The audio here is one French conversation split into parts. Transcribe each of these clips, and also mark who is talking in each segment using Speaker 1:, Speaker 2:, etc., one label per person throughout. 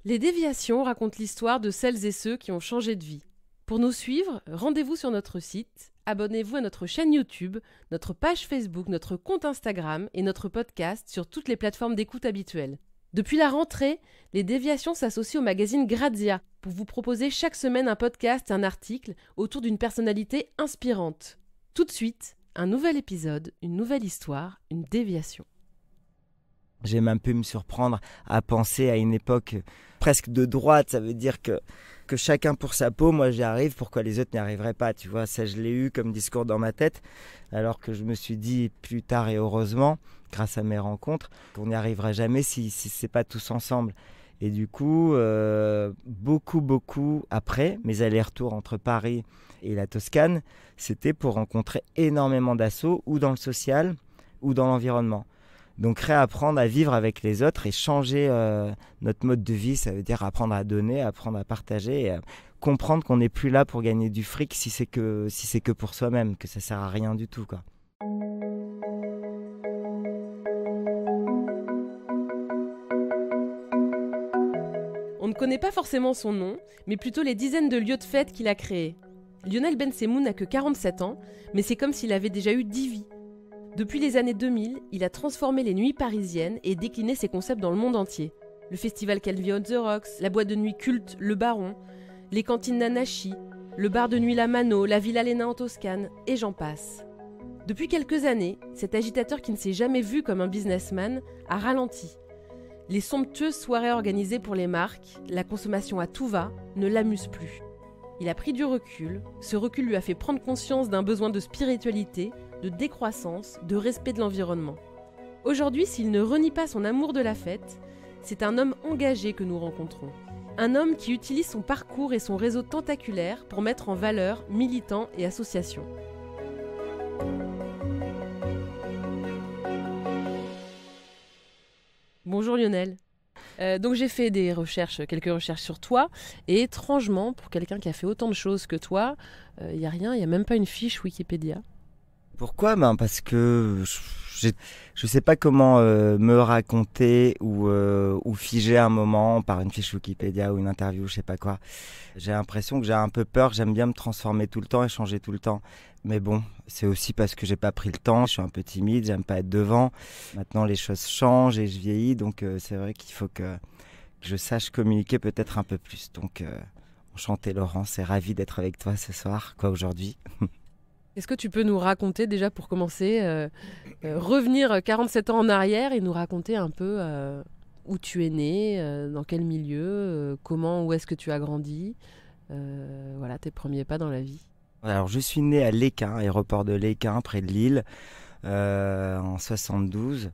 Speaker 1: Les déviations racontent l'histoire de celles et ceux qui ont changé de vie. Pour nous suivre, rendez-vous sur notre site, abonnez-vous à notre chaîne YouTube, notre page Facebook, notre compte Instagram et notre podcast sur toutes les plateformes d'écoute habituelles. Depuis la rentrée, les déviations s'associent au magazine Grazia pour vous proposer chaque semaine un podcast et un article autour d'une personnalité inspirante. Tout de suite, un nouvel épisode, une nouvelle histoire, une déviation.
Speaker 2: J'aime un peu me surprendre à penser à une époque presque de droite. Ça veut dire que chacun pour sa peau, moi j'y arrive, pourquoi les autres n'y arriveraient pas, tu vois. Ça, je l'ai eu comme discours dans ma tête, alors que je me suis dit plus tard et heureusement, grâce à mes rencontres, qu'on n'y arrivera jamais si c'est pas tous ensemble. Et du coup, beaucoup après, mes allers-retours entre Paris et la Toscane, c'était pour rencontrer énormément d'assos, ou dans le social, ou dans l'environnement. Donc réapprendre à vivre avec les autres et changer notre mode de vie, ça veut dire apprendre à donner, apprendre à partager, et comprendre qu'on n'est plus là pour gagner du fric si c'est que pour soi-même, que ça sert à rien du tout, quoi.
Speaker 1: On ne connaît pas forcément son nom, mais plutôt les dizaines de lieux de fête qu'il a créés. Lionel Bensemoun n'a que 47 ans, mais c'est comme s'il avait déjà eu 10 vies. Depuis les années 2000, il a transformé les nuits parisiennes et décliné ses concepts dans le monde entier. Le festival Calvi on the Rocks, la boîte de nuit culte Le Baron, les cantines Nanachi, le bar de nuit La Mano, la Villa Lena en Toscane, et j'en passe. Depuis quelques années, cet agitateur qui ne s'est jamais vu comme un businessman a ralenti. Les somptueuses soirées organisées pour les marques, la consommation à tout va, ne l'amusent plus. Il a pris du recul, ce recul lui a fait prendre conscience d'un besoin de spiritualité, de décroissance, de respect de l'environnement. Aujourd'hui, s'il ne renie pas son amour de la fête, c'est un homme engagé que nous rencontrons. Un homme qui utilise son parcours et son réseau tentaculaire pour mettre en valeur militants et associations. Bonjour Lionel. Donc j'ai fait quelques recherches sur toi, et étrangement, pour quelqu'un qui a fait autant de choses que toi, il n'y a rien, il n'y a même pas une fiche Wikipédia.
Speaker 2: Pourquoi ? Parce que je sais pas comment me raconter ou figer un moment par une fiche Wikipédia ou une interview, je sais pas quoi. J'ai l'impression que j'ai un peu peur, j'aime bien me transformer tout le temps et changer tout le temps. Mais bon, c'est aussi parce que j'ai pas pris le temps, je suis un peu timide, j'aime pas être devant. Maintenant les choses changent et je vieillis, donc c'est vrai qu'il faut que je sache communiquer peut-être un peu plus. Donc enchanté Laurence, et ravi d'être avec toi ce soir, aujourd'hui.
Speaker 1: Est-ce que tu peux nous raconter déjà pour commencer, revenir 47 ans en arrière et nous raconter un peu où tu es né, dans quel milieu, où est-ce que tu as grandi, voilà tes premiers pas dans la vie.
Speaker 2: Alors je suis né à Lesquin, aéroport de Lesquin, près de Lille, en 72.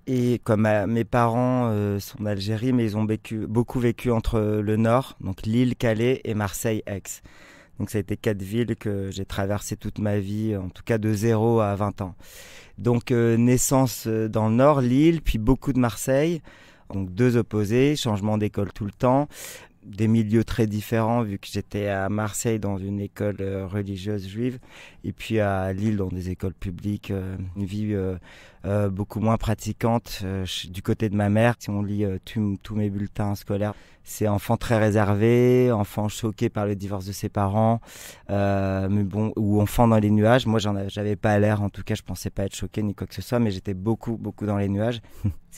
Speaker 2: Et comme mes parents sont d'Algérie, mais ils ont beaucoup vécu entre le nord, donc Lille, Calais et Marseille-Aix. Donc ça a été 4 villes que j'ai traversées toute ma vie, en tout cas de 0 à 20 ans. Donc naissance dans le nord, Lille, puis beaucoup de Marseille. Donc 2 opposés, changement d'école tout le temps. Des milieux très différents vu que j'étais à Marseille dans une école religieuse juive et puis à Lille dans des écoles publiques, une vie beaucoup moins pratiquante du côté de ma mère. Si on lit tous mes bulletins scolaires, c'est enfant très réservé, enfant choqué par le divorce de ses parents, mais bon, ou enfant dans les nuages. Moi j'avais pas l'air, en tout cas je pensais pas être choqué ni quoi que ce soit, mais j'étais beaucoup dans les nuages.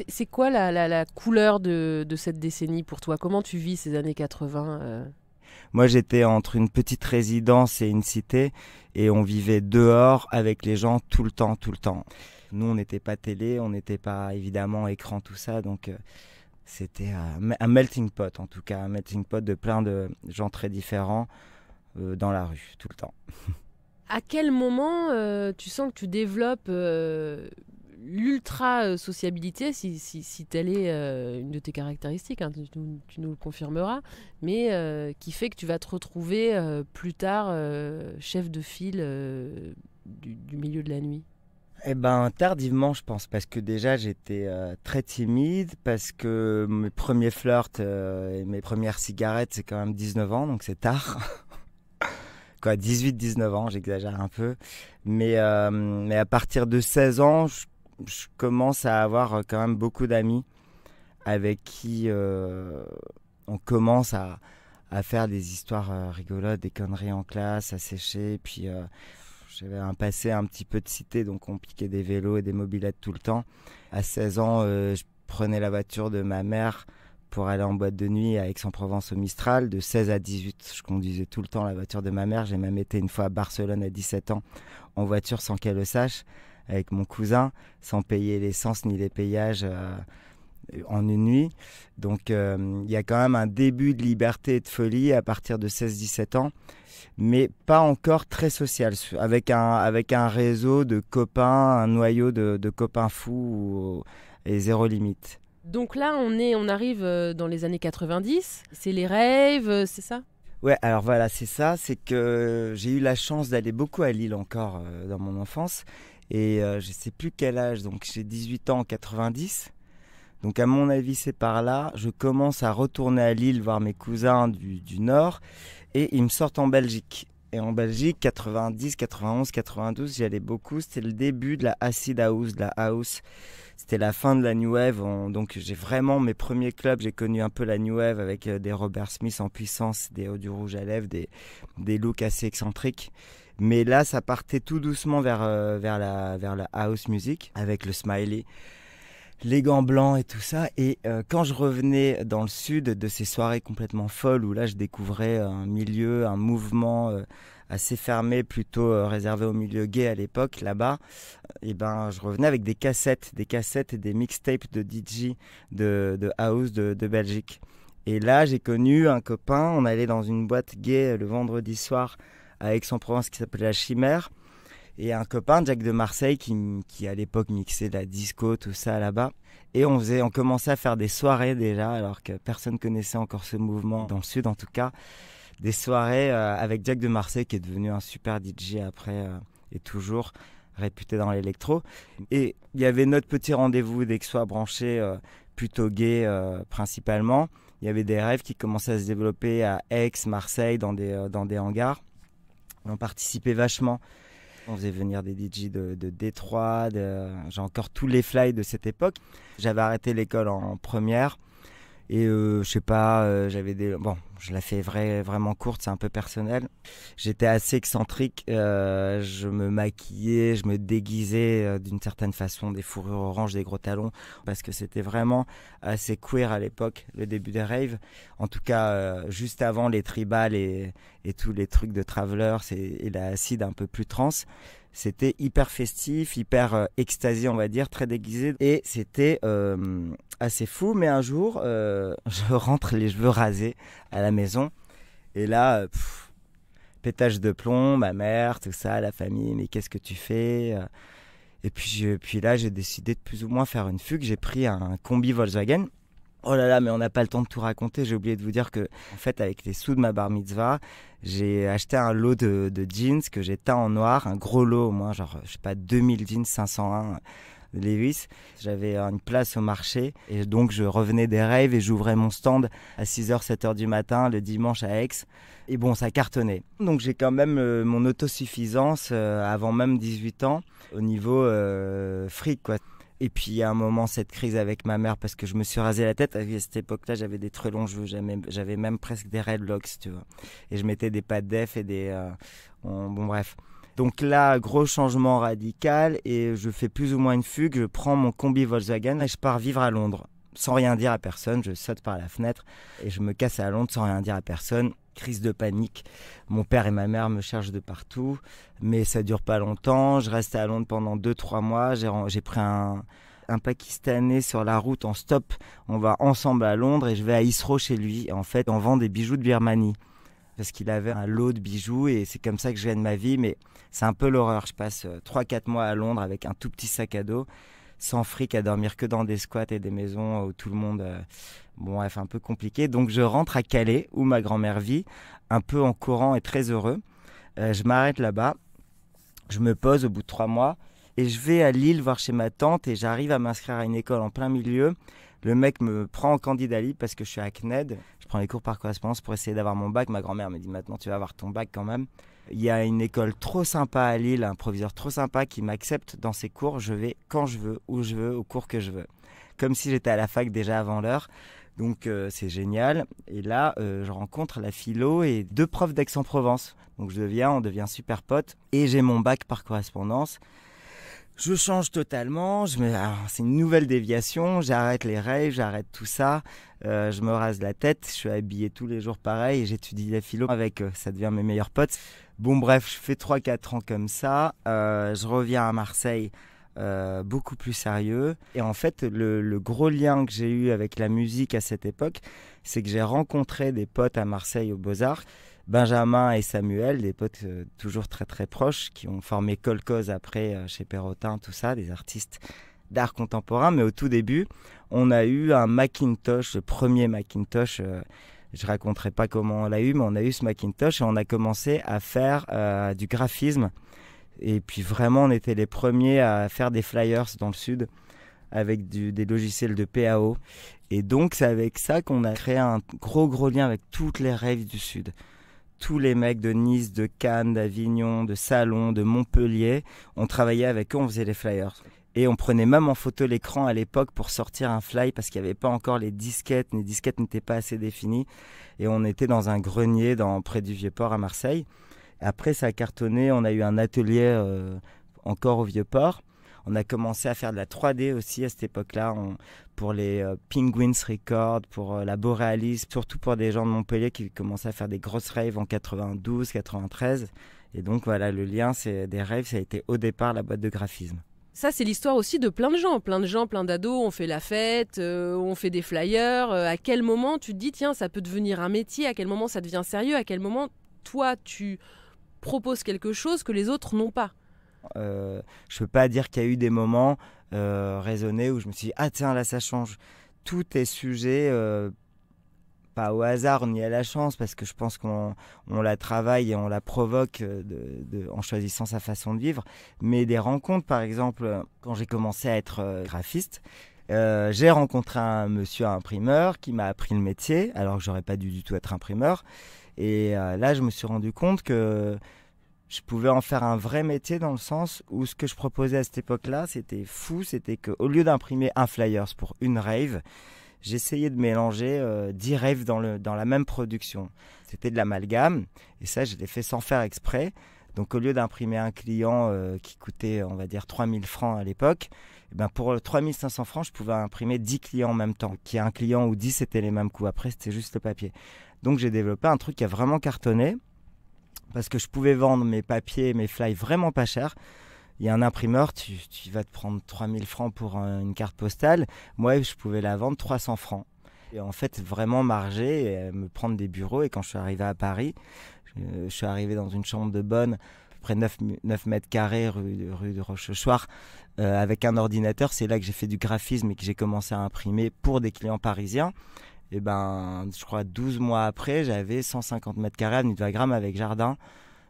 Speaker 1: C'est quoi la couleur de cette décennie pour toi ? Comment tu vis ces années 80
Speaker 2: Moi, j'étais entre une petite résidence et une cité, et on vivait dehors avec les gens tout le temps. Nous, on n'était pas télé, on n'était pas évidemment écran, tout ça, donc c'était un melting pot, en tout cas, un melting pot de plein de gens très différents dans la rue, tout le temps.
Speaker 1: À quel moment tu sens que tu développes l'ultra-sociabilité, si telle est une de tes caractéristiques, hein, tu nous le confirmeras, mais qui fait que tu vas te retrouver plus tard chef de file du milieu de la nuit?
Speaker 2: Eh ben, tardivement, je pense, parce que déjà, j'étais très timide, parce que mes premiers flirts et mes premières cigarettes, c'est quand même 19 ans, donc c'est tard. Quoi, 18-19 ans, j'exagère un peu. Mais à partir de 16 ans, je commence à avoir quand même beaucoup d'amis avec qui on commence à faire des histoires rigolotes, des conneries en classe, à sécher. Puis j'avais un passé un petit peu de cité, donc on piquait des vélos et des mobylettes tout le temps. À 16 ans, je prenais la voiture de ma mère pour aller en boîte de nuit à Aix-en-Provence au Mistral. De 16 à 18, je conduisais tout le temps la voiture de ma mère. J'ai même été une fois à Barcelone à 17 ans en voiture sans qu'elle le sache, avec mon cousin, sans payer l'essence ni les péages en une nuit. Donc il y a quand même un début de liberté et de folie à partir de 16-17 ans, mais pas encore très social, avec un réseau de copains, un noyau de copains fous et zéro limite.
Speaker 1: Donc là, on arrive dans les années 90, c'est les raves, c'est ça ?
Speaker 2: Ouais, alors voilà, c'est ça, c'est que j'ai eu la chance d'aller beaucoup à Lille encore dans mon enfance, et je sais plus quel âge, donc j'ai 18 ans en 90, donc à mon avis c'est par là, je commence à retourner à Lille voir mes cousins du Nord, et ils me sortent en Belgique. Et en Belgique, 90, 91, 92, j'y allais beaucoup, c'était le début de la acid house, de la house. C'était la fin de la New Wave, donc j'ai vraiment mes premiers clubs, j'ai connu un peu la New Wave avec des Robert Smith en puissance, des hauts du rouge à lèvres, des looks assez excentriques. Mais là, ça partait tout doucement vers la house music, avec le smiley, les gants blancs et tout ça. Et quand je revenais dans le sud de ces soirées complètement folles, où là je découvrais un milieu, un mouvement assez fermé, plutôt réservé au milieu gay à l'époque, là-bas, et ben, je revenais avec des cassettes et des mixtapes de DJ de house de Belgique. Et là, j'ai connu un copain, on allait dans une boîte gay le vendredi soir à Aix-en-Provence qui s'appelait La Chimère, et un copain, Jack de Marseille, qui à l'époque mixait de la disco, tout ça là-bas. Et on commençait à faire des soirées déjà, alors que personne connaissait encore ce mouvement, dans le sud en tout cas. Des soirées avec Jack de Marseille, qui est devenu un super DJ après, et toujours réputé dans l'électro. Et il y avait notre petit rendez-vous d'Aixois branché, plutôt gay principalement. Il y avait des rêves qui commençaient à se développer à Aix, Marseille, dans des hangars. On participait vachement. On faisait venir des DJ de Détroit, j'ai encore tous les fly de cette époque. J'avais arrêté l'école en première et je sais pas, je la fais vraiment courte, c'est un peu personnel. J'étais assez excentrique, je me maquillais, je me déguisais d'une certaine façon, des fourrures oranges, des gros talons, parce que c'était vraiment assez queer à l'époque, le début des raves. En tout cas, juste avant les tribals et tous les trucs de Travelers et la acide un peu plus trans. C'était hyper festif, hyper extasié, on va dire, très déguisé. Et c'était assez fou. Mais un jour, je rentre les cheveux rasés à la maison. Et là, pétage de plomb, ma mère, tout ça, la famille. Mais qu'est-ce que tu fais ? Et puis là, j'ai décidé de plus ou moins faire une fugue. J'ai pris un combi Volkswagen. Oh là là, mais on n'a pas le temps de tout raconter. J'ai oublié de vous dire que, en fait, avec les sous de ma bar mitzvah, j'ai acheté un lot de jeans que j'ai teint en noir, un gros lot au moins, genre, je sais pas, 2000 jeans 501 Levi's. J'avais une place au marché et donc je revenais des raves et j'ouvrais mon stand à 6h, 7h du matin le dimanche à Aix. Et bon, ça cartonnait. Donc j'ai quand même mon autosuffisance avant même 18 ans au niveau fric, quoi. Et puis à un moment, cette crise avec ma mère, parce que je me suis rasé la tête. À cette époque-là, j'avais des très longs cheveux, j'avais même presque des dreadlocks, tu vois. Et je mettais des pattes def et bon bref. Donc là, gros changement radical et je fais plus ou moins une fugue. Je prends mon combi Volkswagen et je pars vivre à Londres. Sans rien dire à personne, je saute par la fenêtre et je me casse à Londres sans rien dire à personne. Crise de panique. Mon père et ma mère me cherchent de partout, mais ça dure pas longtemps. Je reste à Londres pendant 2-3 mois. J'ai pris un Pakistanais sur la route en stop. On va ensemble à Londres et je vais à Heathrow chez lui. En fait, on vend des bijoux de Birmanie parce qu'il avait un lot de bijoux et c'est comme ça que je gagne ma vie. Mais c'est un peu l'horreur. Je passe 3-4 mois à Londres avec un tout petit sac à dos, sans fric, à dormir que dans des squats et des maisons où tout le monde... Bon, bref, un peu compliqué. Donc, je rentre à Calais, où ma grand-mère vit, un peu en courant et très heureux. Je m'arrête là-bas. Je me pose au bout de 3 mois. Et je vais à Lille voir chez ma tante et j'arrive à m'inscrire à une école en plein milieu. Le mec me prend en candidat libre parce que je suis à CNED. Je prends les cours par correspondance pour essayer d'avoir mon bac. Ma grand-mère me dit maintenant, tu vas avoir ton bac quand même. Il y a une école trop sympa à Lille, un proviseur trop sympa qui m'accepte dans ses cours. Je vais quand je veux, où je veux, au cours que je veux. comme si j'étais à la fac déjà avant l'heure. Donc c'est génial. Et là, je rencontre la philo et 2 profs d'Aix-en-Provence. Donc on devient super potes. Et j'ai mon bac par correspondance. Je change totalement. Alors, c'est une nouvelle déviation. J'arrête les raves, j'arrête tout ça. Je me rase la tête. Je suis habillé tous les jours pareil. Et j'étudie la philo avec eux. Ça devient mes meilleurs potes. Bon bref, je fais 3-4 ans comme ça. Je reviens à Marseille. Beaucoup plus sérieux. Et en fait, le gros lien que j'ai eu avec la musique à cette époque, c'est que j'ai rencontré des potes à Marseille aux Beaux-Arts, Benjamin et Samuel, des potes toujours très très proches, qui ont formé Kolkhoz après chez Perrotin, tout ça, des artistes d'art contemporain. Mais au tout début, on a eu un Macintosh, le premier Macintosh. Je raconterai pas comment on l'a eu, mais on a eu ce Macintosh et on a commencé à faire du graphisme. Et puis vraiment, on était les premiers à faire des flyers dans le sud avec des logiciels de PAO. Et donc, c'est avec ça qu'on a créé un gros lien avec toutes les raves du sud. Tous les mecs de Nice, de Cannes, d'Avignon, de Salon, de Montpellier, on travaillait avec eux, on faisait les flyers. Et on prenait même en photo l'écran à l'époque pour sortir un fly parce qu'il n'y avait pas encore les disquettes n'étaient pas assez définies. Et on était dans un grenier près du Vieux-Port à Marseille. Après, ça a cartonné. On a eu un atelier encore au Vieux-Port. On a commencé à faire de la 3D aussi à cette époque-là pour les Penguins Records, pour la Borealis, surtout pour des gens de Montpellier qui commençaient à faire des grosses raves en 92, 93. Et donc voilà, le lien des raves, ça a été au départ la boîte de graphisme.
Speaker 1: Ça, c'est l'histoire aussi de plein de gens, plein d'ados, on fait la fête, on fait des flyers. À quel moment tu te dis, tiens, ça peut devenir un métier? À quel moment ça devient sérieux? À quel moment, toi, tu proposes quelque chose que les autres n'ont pas?
Speaker 2: Je peux pas dire qu'il y a eu des moments raisonnés où je me suis dit, ah tiens, là, ça change. Tout est sujet, pas au hasard ni à la chance, parce que je pense qu'on la travaille et on la provoque en choisissant sa façon de vivre. Mais des rencontres, par exemple, quand j'ai commencé à être graphiste, j'ai rencontré un monsieur imprimeur qui m'a appris le métier, alors que j'aurais pas dû du tout être imprimeur. Et là, je me suis rendu compte que je pouvais en faire un vrai métier dans le sens où ce que je proposais à cette époque-là, c'était fou, c'était qu'au lieu d'imprimer un flyers pour une rave, j'essayais de mélanger 10 raves dans la même production. C'était de l'amalgame, et ça, je l'ai fait sans faire exprès. Donc, au lieu d'imprimer un client qui coûtait, on va dire, 3000 francs à l'époque, eh ben pour 3500 francs, je pouvais imprimer 10 clients en même temps. Qu'il y ait un client ou 10, c'était les mêmes coûts. Après, c'était juste le papier. Donc, j'ai développé un truc qui a vraiment cartonné, parce que je pouvais vendre mes papiers, mes flyers vraiment pas cher. Il y a un imprimeur, tu vas te prendre 3000 francs pour une carte postale. Moi, je pouvais la vendre 300 francs. Et en fait, vraiment marger et me prendre des bureaux. Et quand je suis arrivé à Paris, je suis arrivé dans une chambre de bonne, à peu près 9 mètres carrés, rue de Rochechouart, avec un ordinateur. C'est là que j'ai fait du graphisme et que j'ai commencé à imprimer pour des clients parisiens. Et ben, je crois 12 mois après, j'avais 150 mètres carrés avenue de Wagram avec jardin.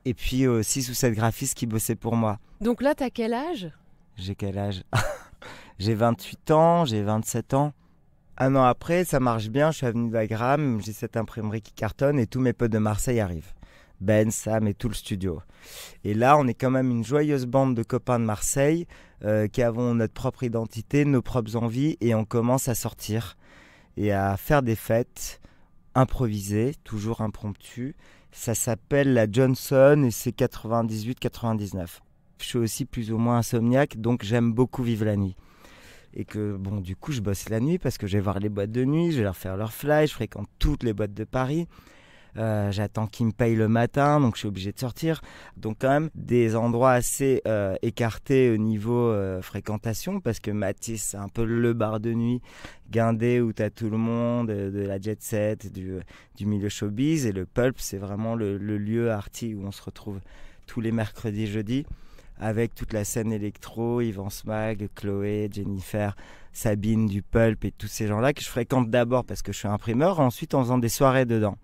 Speaker 2: Et puis 6 ou 7 graphistes qui bossaient pour moi.
Speaker 1: Donc là, t'as quel âge?
Speaker 2: J'ai quel âge? J'ai 28 ans, j'ai 27 ans. Un an après, ça marche bien, je suis avenue de Wagram, j'ai cette imprimerie qui cartonne et tous mes potes de Marseille arrivent. Ben, Sam et tout le studio. Et là, on est quand même une joyeuse bande de copains de Marseille qui avons notre propre identité, nos propres envies et on commence à sortir et à faire des fêtes improvisées, toujours impromptues. Ça s'appelle la Johnson et c'est 98-99. Je suis aussi plus ou moins insomniaque, donc j'aime beaucoup vivre la nuit. Et que, bon, du coup, je bosse la nuit parce que je vais voir les boîtes de nuit, je vais leur faire leur fly, je fréquente toutes les boîtes de Paris. J'attends qu'ils me payent le matin, donc je suis obligé de sortir. Donc quand même des endroits assez écartés au niveau fréquentation, parce que Matisse, c'est un peu le bar de nuit guindé où t'as tout le monde, de la jet set, du milieu showbiz, et le Pulp, c'est vraiment le lieu arty où on se retrouve tous les mercredis, jeudis, avec toute la scène électro, Yvan Smag, Chloé, Jennifer, Sabine du Pulp et tous ces gens-là que je fréquente d'abord parce que je suis imprimeur, et ensuite en faisant des soirées dedans.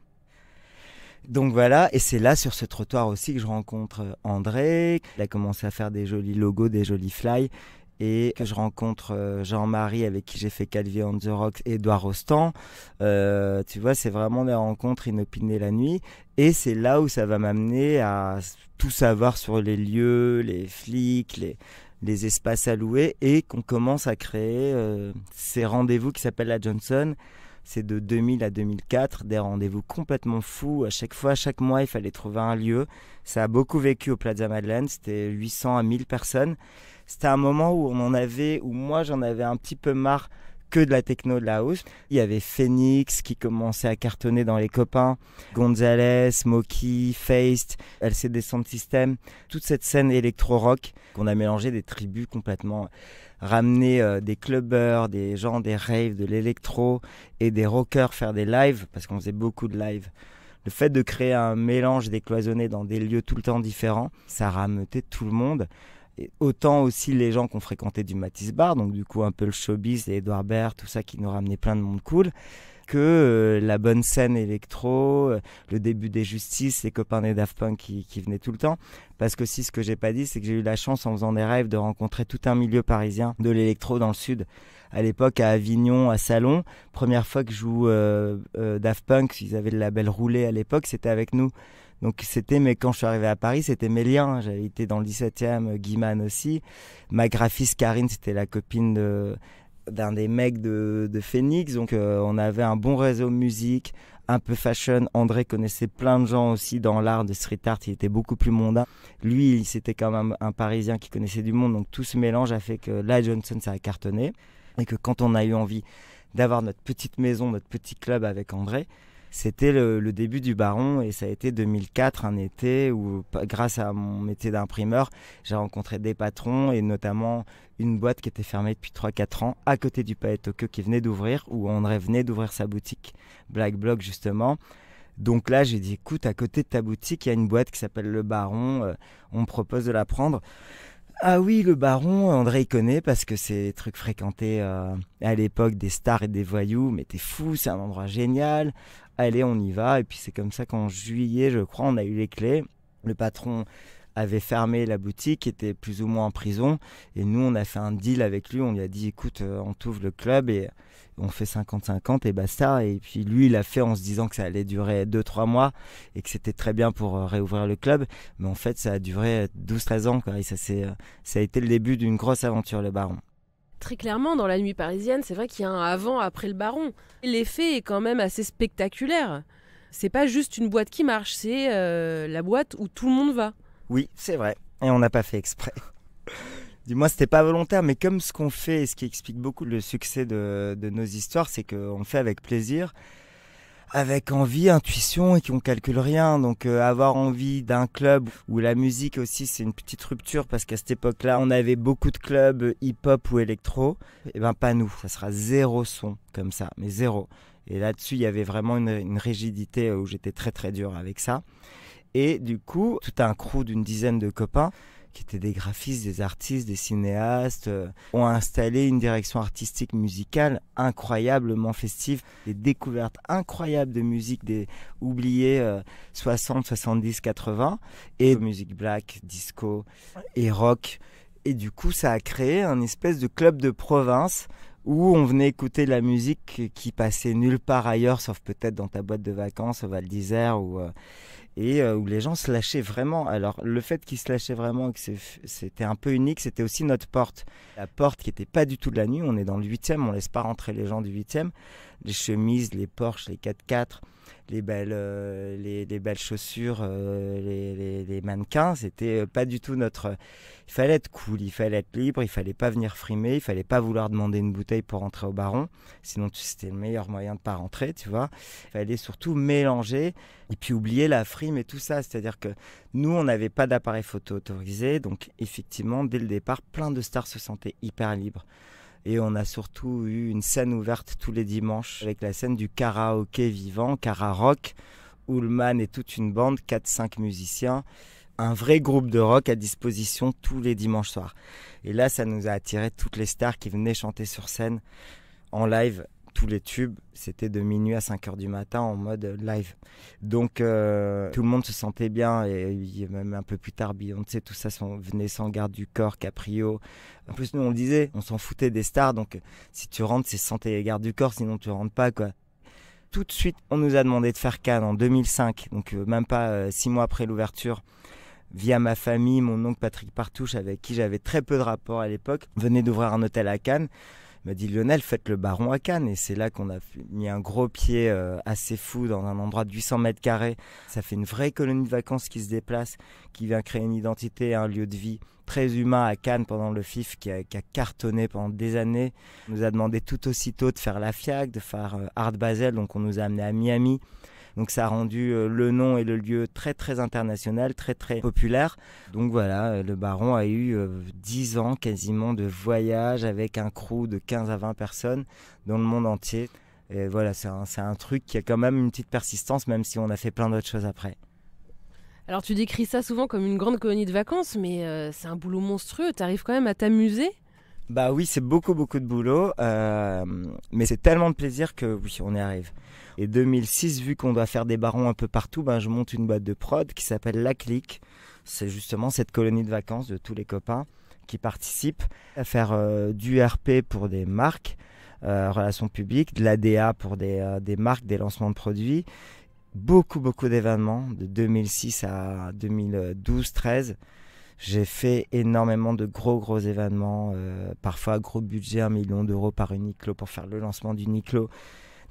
Speaker 2: Donc voilà, et c'est là sur ce trottoir aussi que je rencontre André. Il a commencé à faire des jolis logos, des jolis fly, et que je rencontre Jean-Marie avec qui j'ai fait Calvi on the Rocks et Edouard Rostand. Tu vois, c'est vraiment des rencontres inopinées la nuit, et c'est là où ça va m'amener à tout savoir sur les lieux, les flics, les espaces à louer et qu'on commence à créer ces rendez-vous qui s'appellent la Johnson. C'est de 2000 à 2004, des rendez-vous complètement fous. À chaque fois, chaque mois, il fallait trouver un lieu. Ça a beaucoup vécu au Plaza Madeleine, c'était 800 à 1000 personnes. C'était un moment où où moi j'en avais un petit peu marre que de la techno, de la house. Il y avait Phoenix qui commençait à cartonner dans les copains, Gonzalez, Smokey, Feist, LCD Sound System, toute cette scène électro-rock qu'on a mélangé des tribus complètement, ramené des clubbers, des gens des raves, de l'électro et des rockers faire des lives, parce qu'on faisait beaucoup de lives. Le fait de créer un mélange décloisonné dans des lieux tout le temps différents, ça rameutait tout le monde. Et autant aussi les gens qui ont fréquenté du Matisse Bar, donc du coup un peu le showbiz, et Edouard Baird, tout ça qui nous ramenait plein de monde cool, que la bonne scène électro, le début des Justices, les copains des Daft Punk qui venaient tout le temps. Parce que aussi ce que j'ai pas dit, c'est que j'ai eu la chance en faisant des rêves de rencontrer tout un milieu parisien de l'électro dans le sud. À l'époque à Avignon, à Salon, première fois que je joue Daft Punk, ils avaient le label Roulé à l'époque, c'était avec nous. Donc mais quand je suis arrivé à Paris, c'était mes liens. J'avais été dans le 17e, Guiman aussi. Ma graphiste Karine, c'était la copine d'un des mecs de Phoenix. Donc on avait un bon réseau musique, un peu fashion. André connaissait plein de gens aussi dans l'art de street art. Il était beaucoup plus mondain. Lui, c'était quand même un Parisien qui connaissait du monde. Donc tout ce mélange a fait que la Johnson, ça a cartonné. Et que quand on a eu envie d'avoir notre petite maison, notre petit club avec André, c'était le début du Baron et ça a été 2004, un été où, grâce à mon métier d'imprimeur, j'ai rencontré des patrons et notamment une boîte qui était fermée depuis 3-4 ans à côté du Palais Tokyo qui venait d'ouvrir, où André venait d'ouvrir sa boutique, Black Block justement. Donc là, j'ai dit, écoute, à côté de ta boutique, il y a une boîte qui s'appelle Le Baron, on me propose de la prendre. Ah oui, le Baron, André il connaît parce que c'est des trucs fréquentés à l'époque des stars et des voyous, mais t'es fou, c'est un endroit génial, allez on y va. Et puis c'est comme ça qu'en juillet, je crois, on a eu les clés. Le patron avait fermé la boutique, était plus ou moins en prison, et nous on a fait un deal avec lui, on lui a dit écoute, on t'ouvre le club et on fait 50-50 et basta. Et puis lui il a fait en se disant que ça allait durer 2-3 mois et que c'était très bien pour réouvrir le club, mais en fait ça a duré 12-13 ans quoi. Et ça a été le début d'une grosse aventure, le Baron.
Speaker 1: Très clairement, dans la nuit parisienne, c'est vrai qu'il y a un avant après le Baron. L'effet est quand même assez spectaculaire. C'est pas juste une boîte qui marche, c'est la boîte où tout le monde va.
Speaker 2: Oui, c'est vrai, et on n'a pas fait exprès. Dis-moi, c'était pas volontaire, mais comme ce qu'on fait, et ce qui explique beaucoup le succès de nos histoires, c'est qu'on le fait avec plaisir, avec envie, intuition, et qu'on calcule rien. Donc avoir envie d'un club où la musique aussi, c'est une petite rupture, parce qu'à cette époque-là, on avait beaucoup de clubs hip-hop ou électro. Et ben pas nous, ça sera zéro son comme ça, mais zéro. Et là-dessus, il y avait vraiment une rigidité où j'étais très très dur avec ça. Et du coup, tout un crew d'une dizaine de copains, qui étaient des graphistes, des artistes, des cinéastes, ont installé une direction artistique musicale incroyablement festive, des découvertes incroyables de musique des oubliées 60, 70, 80, et musique black, disco et rock. Et du coup, ça a créé un espèce de club de province où on venait écouter de la musique qui passait nulle part ailleurs, sauf peut-être dans ta boîte de vacances au Val d'Isère, où les gens se lâchaient vraiment. Alors le fait qu'ils se lâchaient vraiment et que c'était un peu unique, c'était aussi notre porte. La porte qui n'était pas du tout de la nuit, on est dans le 8e, on laisse pas rentrer les gens du 8e. Les chemises, les Porsche, les 4x4, les belles chaussures, les mannequins, c'était pas du tout notre... Il fallait être cool, il fallait être libre, il fallait pas venir frimer, il fallait pas vouloir demander une bouteille pour rentrer au Baron, sinon c'était le meilleur moyen de pas rentrer, tu vois. Il fallait surtout mélanger et puis oublier la frime et tout ça, c'est-à-dire que nous on n'avait pas d'appareil photo autorisé, donc effectivement dès le départ plein de stars se sentaient hyper libres. Et on a surtout eu une scène ouverte tous les dimanches avec la scène du karaoké vivant, Kararock, Ullman et toute une bande, 4-5 musiciens, un vrai groupe de rock à disposition tous les dimanches soirs. Et là, ça nous a attiré toutes les stars qui venaient chanter sur scène en live. Tous les tubes, c'était de minuit à 5h du matin en mode live. Donc tout le monde se sentait bien, et même un peu plus tard Beyoncé, tout ça venait sans garde du corps, Caprio. En plus nous on le disait, on s'en foutait des stars, donc si tu rentres c'est sans tes gardes du corps, sinon tu rentres pas quoi. Tout de suite on nous a demandé de faire Cannes en 2005, donc même pas 6 mois après l'ouverture. via ma famille, mon oncle Patrick Partouche, avec qui j'avais très peu de rapport à l'époque, venait d'ouvrir un hôtel à Cannes. Il m'a dit Lionel, faites le Baron à Cannes. Et c'est là qu'on a mis un gros pied assez fou dans un endroit de 800 mètres carrés. Ça fait une vraie colonie de vacances qui se déplace, qui vient créer une identité, un lieu de vie très humain à Cannes pendant le FIF, qui a cartonné pendant des années. On nous a demandé tout aussitôt de faire la FIAC, de faire Art Basel, donc on nous a amené à Miami. Donc ça a rendu le nom et le lieu très très international, très très populaire. Donc voilà, le Baron a eu 10 ans quasiment de voyage avec un crew de 15 à 20 personnes dans le monde entier. Et voilà, c'est un truc qui a quand même une petite persistance, même si on a fait plein d'autres choses après.
Speaker 1: Alors tu décris ça souvent comme une grande colonie de vacances, mais c'est un boulot monstrueux. Tu arrives quand même à t'amuser ?
Speaker 2: Bah oui, c'est beaucoup de boulot, mais c'est tellement de plaisir que oui, on y arrive. Et 2006, vu qu'on doit faire des barons un peu partout, je monte une boîte de prod qui s'appelle La Clique. C'est justement cette colonie de vacances de tous les copains qui participent à faire du RP pour des marques, relations publiques, de l'ADA pour des marques, des lancements de produits. Beaucoup d'événements de 2006 à 2012-13. J'ai fait énormément de gros événements, parfois gros budget, 1 million d'euros par Uniqlo pour faire le lancement d'Uniqlo.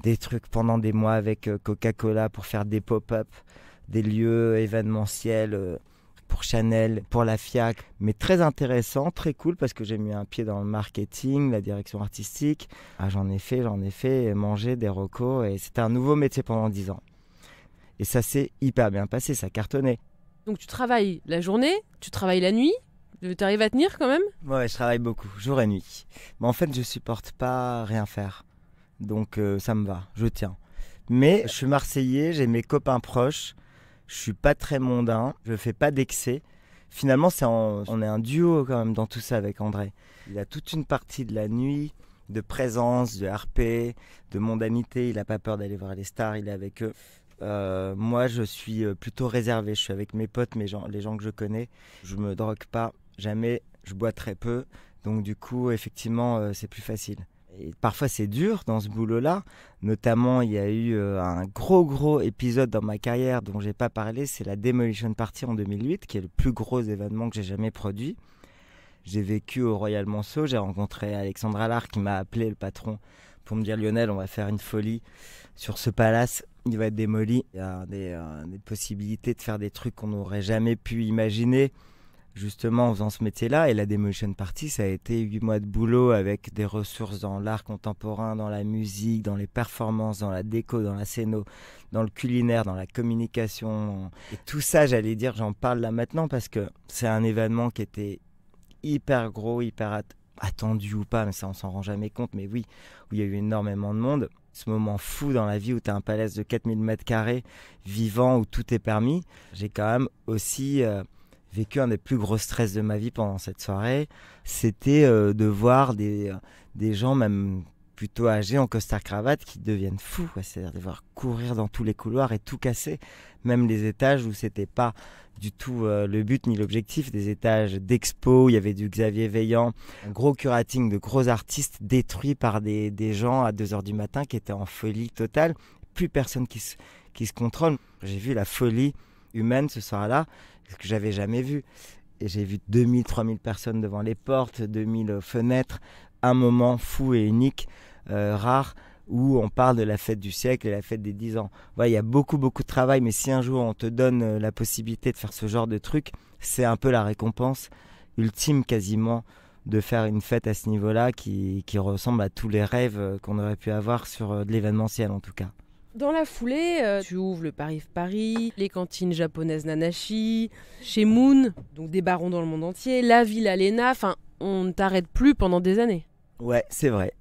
Speaker 2: Des trucs pendant des mois avec Coca-Cola pour faire des pop-up, des lieux événementiels pour Chanel, pour la FIAC. Mais très intéressant, très cool parce que j'ai mis un pied dans le marketing, la direction artistique. J'en ai fait manger des recos et c'était un nouveau métier pendant 10 ans. Et ça s'est hyper bien passé, ça cartonnait.
Speaker 1: Donc tu travailles la journée, tu travailles la nuit, tu arrives à tenir quand même ?
Speaker 2: Ouais, je travaille beaucoup, jour et nuit. Mais en fait, je supporte pas rien faire. Donc ça me va, je tiens. Mais je suis Marseillais, j'ai mes copains proches, je suis pas très mondain, je fais pas d'excès. Finalement, on est un duo quand même dans tout ça avec André. Il a toute une partie de la nuit, de présence, de RP, de mondanité. Il a pas peur d'aller voir les stars, il est avec eux. Moi, je suis plutôt réservé. Je suis avec mes potes, les gens que je connais. Je me drogue pas, jamais. Je bois très peu. Donc du coup, effectivement, c'est plus facile. Et parfois, c'est dur dans ce boulot-là. Notamment, il y a eu un gros épisode dans ma carrière dont j'ai pas parlé. C'est la Demolition Party en 2008, qui est le plus gros événement que j'ai jamais produit. J'ai vécu au Royal Monceau. J'ai rencontré Alexandre Allard qui m'a appelé, le patron, pour me dire Lionel, on va faire une folie sur ce palace. Il va être démoli. Il y a des possibilités de faire des trucs qu'on n'aurait jamais pu imaginer, justement en faisant ce métier-là. Et la Demolition Party, ça a été 8 mois de boulot avec des ressources dans l'art contemporain, dans la musique, dans les performances, dans la déco, dans la scéno, dans le culinaire, dans la communication. Et tout ça, j'allais dire, j'en parle là maintenant parce que c'est un événement qui était hyper gros, hyper attendu ou pas, mais ça on s'en rend jamais compte, mais oui, où il y a eu énormément de monde. Ce moment fou dans la vie où tu as un palace de 4000 mètres carrés vivant, où tout est permis. J'ai quand même aussi vécu un des plus gros stress de ma vie pendant cette soirée. C'était de voir des gens même plutôt âgés en costard-cravate qui deviennent fous, quoi. C'est-à-dire de voir courir dans tous les couloirs et tout casser, même les étages où c'était pas du tout le but ni l'objectif, des étages d'expo, il y avait du Xavier Veillant, un gros curating de gros artistes détruits par des gens à 2h du matin qui étaient en folie totale, plus personne qui se contrôle. J'ai vu la folie humaine ce soir-là, ce que j'avais jamais vu. Et j'ai vu 2000, 3000 personnes devant les portes, 2000 fenêtres, un moment fou et unique, rare, où on parle de la fête du siècle et la fête des 10 ans. Ouais, il y a beaucoup de travail, mais si un jour on te donne la possibilité de faire ce genre de truc, c'est un peu la récompense ultime quasiment de faire une fête à ce niveau-là qui ressemble à tous les rêves qu'on aurait pu avoir sur de l'événementiel en tout cas.
Speaker 1: Dans la foulée, tu ouvres le Paris, les cantines japonaises Nanashi, chez Moon, donc des barons dans le monde entier, la Villa Léna, enfin, on ne t'arrête plus pendant des années.
Speaker 2: Ouais, c'est vrai.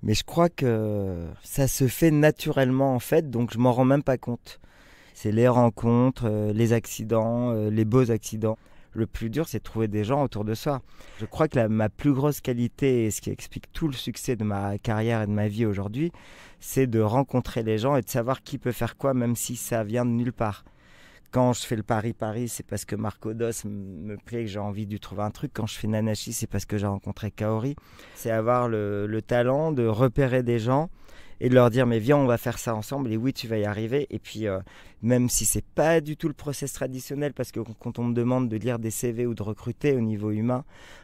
Speaker 2: Mais je crois que ça se fait naturellement en fait, donc je m'en rends même pas compte. C'est les rencontres, les accidents, les beaux accidents. Le plus dur, c'est de trouver des gens autour de soi. Je crois que ma plus grosse qualité, et ce qui explique tout le succès de ma carrière et de ma vie aujourd'hui, c'est de rencontrer les gens et de savoir qui peut faire quoi, même si ça vient de nulle part. Quand je fais le Paris-Paris, c'est parce que Marco Dos me plaît, que j'ai envie de lui trouver un truc. Quand je fais Nanashi, c'est parce que j'ai rencontré Kaori. C'est avoir le talent de repérer des gens et de leur dire mais viens, on va faire ça ensemble, et oui, tu vas y arriver. Et puis même si c'est pas du tout le process traditionnel, parce que quand on me demande de lire des CV ou de recruter au niveau humain,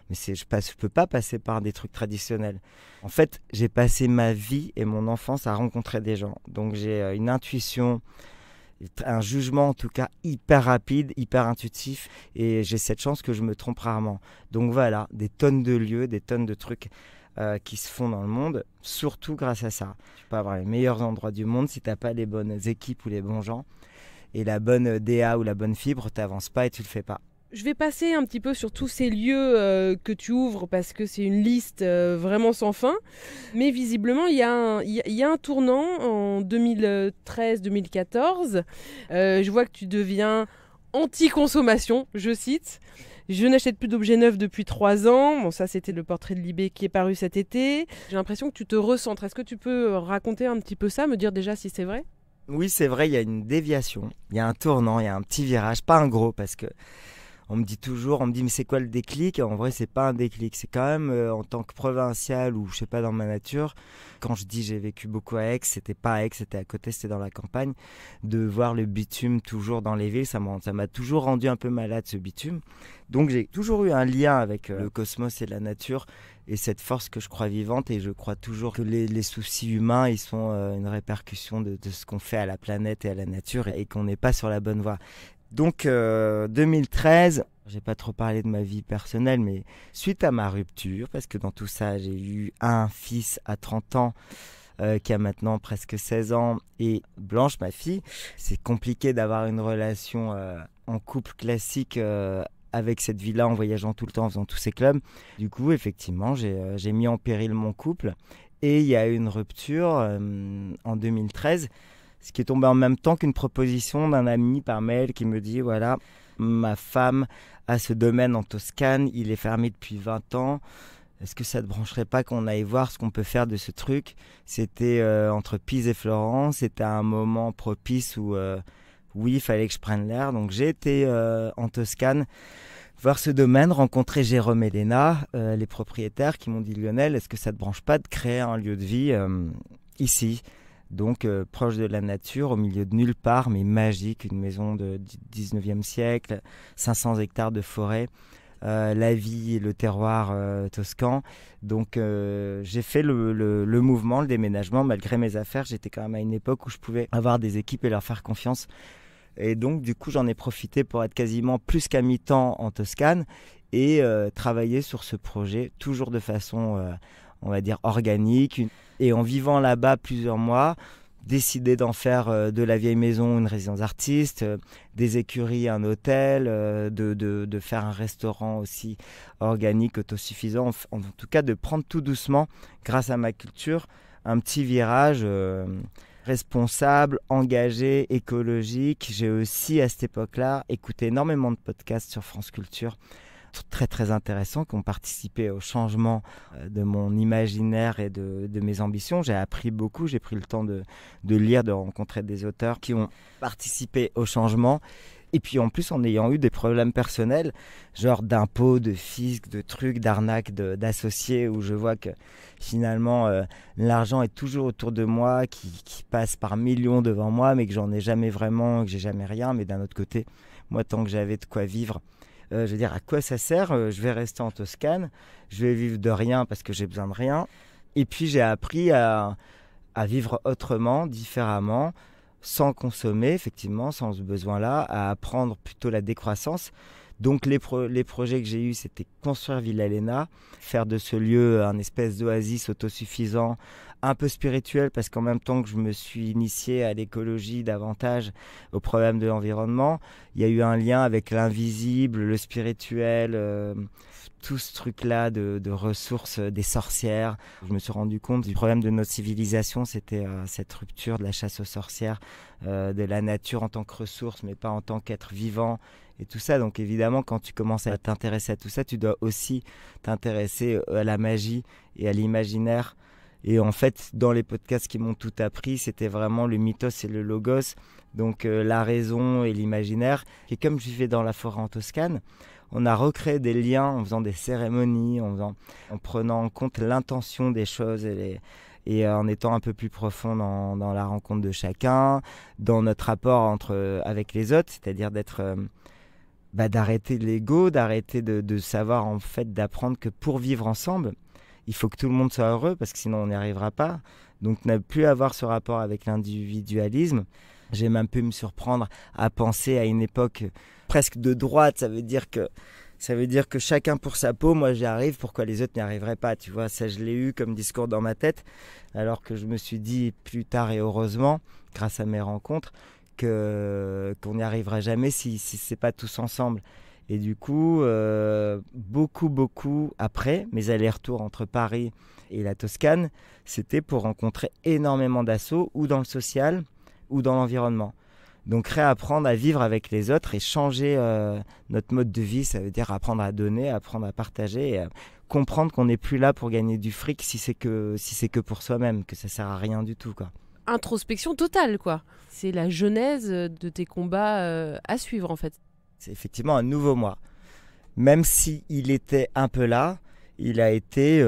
Speaker 2: mais je peux pas passer par des trucs traditionnels. En fait, j'ai passé ma vie et mon enfance à rencontrer des gens, donc j'ai une intuition, un jugement en tout cas hyper rapide, hyper intuitif, et j'ai cette chance que je me trompe rarement. Donc voilà, des tonnes de lieux, des tonnes de trucs qui se font dans le monde, surtout grâce à ça. Tu peux avoir les meilleurs endroits du monde, si tu n'as pas les bonnes équipes ou les bons gens, et la bonne DA ou la bonne fibre, tu n'avances pas et tu le fais pas.
Speaker 1: Je vais passer un petit peu sur tous ces lieux que tu ouvres, parce que c'est une liste vraiment sans fin. Mais visiblement, il y a un tournant en 2013-2014. Je vois que tu deviens anti-consommation, je cite. Je n'achète plus d'objets neufs depuis 3 ans. Bon, ça, c'était le portrait de Libé qui est paru cet été. J'ai l'impression que tu te recentres. Est-ce que tu peux raconter un petit peu ça, me dire déjà si c'est vrai ?
Speaker 2: Oui, c'est vrai, il y a une déviation, il y a un tournant, il y a un petit virage, pas un gros, parce que on me dit mais c'est quoi le déclic ? En vrai, c'est pas un déclic, c'est quand même en tant que provincial ou je sais pas, dans ma nature. Quand je dis j'ai vécu beaucoup à Aix, c'était pas à Aix, c'était à côté, c'était dans la campagne. De voir le bitume toujours dans les villes, ça m'a toujours rendu un peu malade, ce bitume. Donc j'ai toujours eu un lien avec le cosmos et la nature et cette force que je crois vivante, et je crois toujours que les soucis humains, ils sont une répercussion de ce qu'on fait à la planète et à la nature, et qu'on n'est pas sur la bonne voie. Donc 2013, j'ai pas trop parlé de ma vie personnelle, mais suite à ma rupture, parce que dans tout ça, j'ai eu un fils à 30 ans qui a maintenant presque 16 ans, et Blanche, ma fille, c'est compliqué d'avoir une relation en couple classique avec cette vie-là, en voyageant tout le temps, en faisant tous ces clubs. Du coup, effectivement, j'ai mis en péril mon couple, et il y a eu une rupture en 2013. Ce qui est tombé en même temps qu'une proposition d'un ami par mail qui me dit voilà, ma femme a ce domaine en Toscane, il est fermé depuis 20 ans. Est-ce que ça ne te brancherait pas qu'on aille voir ce qu'on peut faire de ce truc ? C'était entre Pise et Florence, c'était un moment propice où oui, il fallait que je prenne l'air. Donc j'ai été en Toscane voir ce domaine, rencontrer Jérôme et Léna, les propriétaires, qui m'ont dit Lionel, est-ce que ça ne te branche pas de créer un lieu de vie ici ? Donc proche de la nature, au milieu de nulle part, mais magique, une maison du 19e siècle, 500 hectares de forêt, la vie et le terroir toscan. Donc j'ai fait le mouvement, le déménagement, malgré mes affaires. J'étais quand même à une époque où je pouvais avoir des équipes et leur faire confiance. Et donc du coup j'en ai profité pour être quasiment plus qu'à mi-temps en Toscane et travailler sur ce projet, toujours de façon on va dire organique, et en vivant là-bas plusieurs mois, décider d'en faire de la vieille maison une résidence artiste, des écuries un hôtel, de faire un restaurant aussi organique, autosuffisant, en tout cas de prendre tout doucement, grâce à ma culture, un petit virage responsable, engagé, écologique. J'ai aussi à cette époque-là écouté énormément de podcasts sur France Culture, très très intéressants, qui ont participé au changement de mon imaginaire et de mes ambitions. J'ai appris beaucoup, j'ai pris le temps de lire, de rencontrer des auteurs qui ont participé au changement. Et puis en plus, en ayant eu des problèmes personnels, genre d'impôts, de fisc, de trucs, d'arnaques, d'associés, où je vois que finalement l'argent est toujours autour de moi, qui passe par millions devant moi, mais que j'en ai jamais vraiment, que j'ai jamais rien. Mais d'un autre côté, moi, tant que j'avais de quoi vivre, je veux dire, à quoi ça sert ? Je vais rester en Toscane, je vais vivre de rien parce que j'ai besoin de rien. Et puis j'ai appris à vivre autrement, différemment, sans consommer, effectivement, sans ce besoin-là, à apprendre plutôt la décroissance. Donc les projets que j'ai eus, c'était construire Villa Léna, faire de ce lieu un espèce d'oasis autosuffisant, un peu spirituel, parce qu'en même temps que je me suis initié à l'écologie davantage, au problème de l'environnement, il y a eu un lien avec l'invisible, le spirituel, tout ce truc-là de ressources des sorcières. Je me suis rendu compte du problème de notre civilisation, c'était cette rupture de la chasse aux sorcières, de la nature en tant que ressource, mais pas en tant qu'être vivant, et tout ça. Donc évidemment, quand tu commences à t'intéresser à tout ça, tu dois aussi t'intéresser à la magie et à l'imaginaire. Et en fait, dans les podcasts qui m'ont tout appris, c'était vraiment le mythos et le logos, donc la raison et l'imaginaire. Et comme je vivais dans la forêt en Toscane, on a recréé des liens en faisant des cérémonies, en prenant en compte l'intention des choses et en étant un peu plus profond dans la rencontre de chacun, dans notre rapport avec les autres, c'est-à-dire d'arrêter l'ego, d'arrêter de savoir en fait, d'apprendre que pour vivre ensemble, il faut que tout le monde soit heureux parce que sinon on n'y arrivera pas. Donc ne plus avoir ce rapport avec l'individualisme. J'ai même pu me surprendre à penser à une époque presque de droite. Ça veut dire que chacun pour sa peau, moi j'y arrive, pourquoi les autres n'y arriveraient pas, tu vois. Ça, je l'ai eu comme discours dans ma tête, alors que je me suis dit plus tard et heureusement, grâce à mes rencontres, qu'on n'y arriverait jamais si c'est pas tous ensemble. Et du coup, beaucoup après, mes allers-retours entre Paris et la Toscane, c'était pour rencontrer énormément d'assos, ou dans le social, ou dans l'environnement. Donc réapprendre à vivre avec les autres et changer notre mode de vie, ça veut dire apprendre à donner, apprendre à partager, et comprendre qu'on n'est plus là pour gagner du fric si c'est que pour soi-même, que ça sert à rien du tout, quoi.
Speaker 1: Introspection totale, quoi. C'est la genèse de tes combats à suivre, en fait.
Speaker 2: C'est effectivement un nouveau moi. Même s'il était un peu là, il a été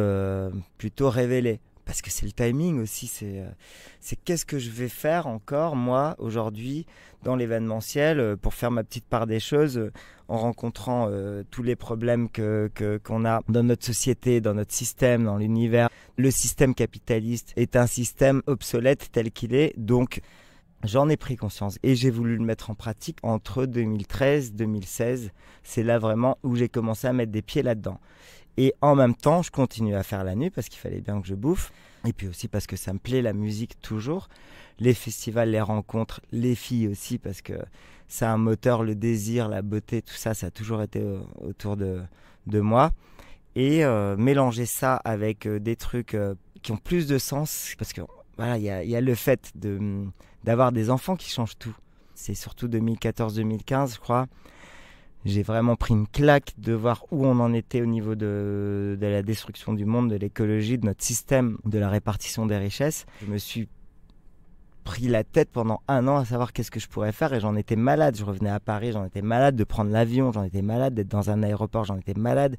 Speaker 2: plutôt révélé. Parce que c'est le timing aussi, c'est qu'est-ce que je vais faire encore, moi, aujourd'hui, dans l'événementiel, pour faire ma petite part des choses, en rencontrant tous les problèmes qu'on a dans notre société, dans notre système, dans l'univers. Le système capitaliste est un système obsolète tel qu'il est, donc j'en ai pris conscience et j'ai voulu le mettre en pratique entre 2013 et 2016. C'est là vraiment où j'ai commencé à mettre des pieds là-dedans. Et en même temps, je continue à faire la nuit parce qu'il fallait bien que je bouffe. Et puis aussi parce que ça me plaît, la musique toujours. Les festivals, les rencontres, les filles aussi parce que c'est un moteur, le désir, la beauté, tout ça, ça a toujours été autour de moi. Et mélanger ça avec des trucs qui ont plus de sens. Parce que voilà, il y a le fait d'avoir des enfants qui changent tout. C'est surtout 2014-2015, je crois. J'ai vraiment pris une claque de voir où on en était au niveau de la destruction du monde, de l'écologie, de notre système, de la répartition des richesses. Je me suis pris la tête pendant 1 an à savoir qu'est-ce que je pourrais faire et j'en étais malade. Je revenais à Paris, j'en étais malade de prendre l'avion, j'en étais malade d'être dans un aéroport, j'en étais malade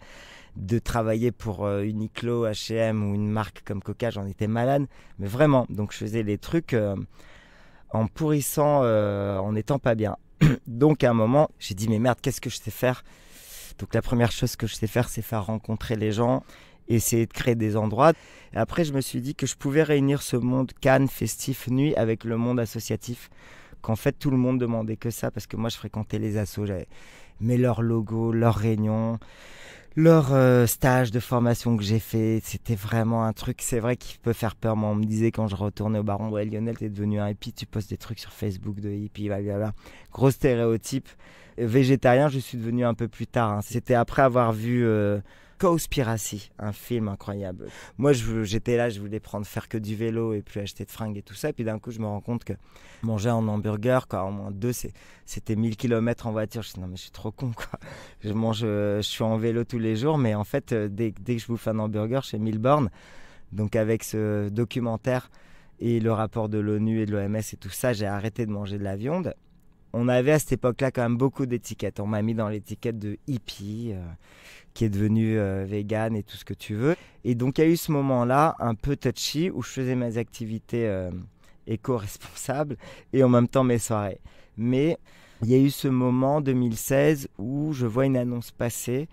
Speaker 2: de travailler pour Uniqlo, H&M ou une marque comme Coca, j'en étais malade. Mais vraiment, donc je faisais les trucs en pourrissant, en n'étant pas bien. Donc à un moment, j'ai dit mais merde, qu'est-ce que je sais faire? Donc la première chose que je sais faire, c'est faire rencontrer les gens, essayer de créer des endroits. Et après, je me suis dit que je pouvais réunir ce monde Cannes, festif, nuit avec le monde associatif. Qu'en fait, tout le monde demandait que ça parce que moi, je fréquentais les assos. J'avais leurs logos, leurs réunions, leurs stages de formation que j'ai fait. C'était vraiment un truc, c'est vrai, qui peut faire peur. Moi, on me disait quand je retournais au Baron, ouais Lionel, t'es devenu un hippie, tu postes des trucs sur Facebook de hippie, blablabla. Gros stéréotype. Végétarien, je suis devenu un peu plus tard. Hein. C'était après avoir vu Cowspiracy, un film incroyable. Moi, j'étais là, je voulais faire que du vélo et plus acheter de fringues et tout ça. Et puis d'un coup, je me rends compte que manger en hamburger, quoi, en moins 2, c'était 1000 km en voiture. Je dis non, mais je suis trop con, quoi. Je suis en vélo tous les jours, mais en fait, dès que je bouffe un hamburger, je fais 1000 bornes. Donc avec ce documentaire et le rapport de l'ONU et de l'OMS et tout ça, j'ai arrêté de manger de la viande. On avait à cette époque-là quand même beaucoup d'étiquettes. On m'a mis dans l'étiquette de hippie, qui est devenu vegan et tout ce que tu veux. Et donc il y a eu ce moment-là un peu touchy où je faisais mes activités éco-responsables et en même temps mes soirées. Mais il y a eu ce moment 2016 où je vois une annonce passer,